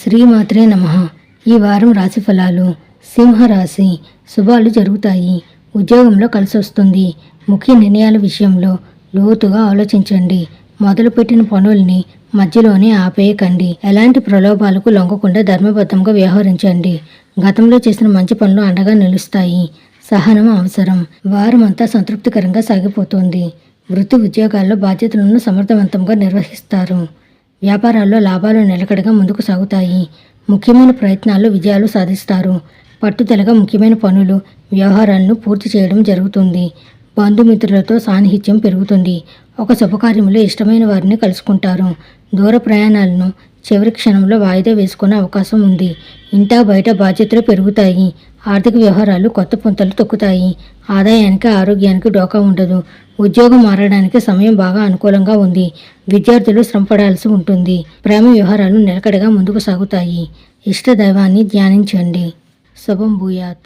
శ్రీమాత్రే నమః. ఈ వారం రాశి ఫలాలు. సింహరాశి. శుభాలు జరుగుతాయి. ఉద్యోగంలో కలిసొస్తుంది. ముఖ్య నిర్ణయాల విషయంలో లోతుగా ఆలోచించండి. మొదలుపెట్టిన పనుల్ని మధ్యలోనే ఆపేయకండి. ఎలాంటి ప్రలోభాలకు లొంగకుండా ధర్మబద్ధంగా వ్యవహరించండి. గతంలో చేసిన మంచి పనులు అండగా నిలుస్తాయి. సహనం అవసరం. వారమంతా సంతృప్తికరంగా సాగిపోతుంది. వృత్తి ఉద్యోగాల్లో బాధ్యతలను సమర్థవంతంగా నిర్వహిస్తారు. వ్యాపారాల్లో లాభాలు నిలకడగా ముందుకు సాగుతాయి. ముఖ్యమైన ప్రయత్నాల్లో విజయాలు సాధిస్తారు. పట్టుదలగా ముఖ్యమైన పనులు, వ్యవహారాలను పూర్తి చేయడం జరుగుతుంది. బంధుమిత్రులతో సాన్నిహిత్యం పెరుగుతుంది. ఒక శుభకార్యంలో ఇష్టమైన వారిని కలుసుకుంటారు. దూర ప్రయాణాలను చివరి క్షణంలో వాయిదా వేసుకునే అవకాశం ఉంది. ఇంటా బయట బాధ్యతలు పెరుగుతాయి. ఆర్థిక వ్యవహారాలు కొత్త పుంతలు తొక్కుతాయి. ఆదాయానికి ఆరోగ్యానికి డోకా ఉండదు. ఉద్యోగం మారడానికి సమయం బాగా అనుకూలంగా ఉంది. విద్యార్థులు శ్రమపడాల్సి ఉంటుంది. ప్రేమ వ్యవహారాలు నిలకడగా ముందుకు సాగుతాయి. ఇష్ట దైవాన్ని ధ్యానించండి. శుభం భూయాత్.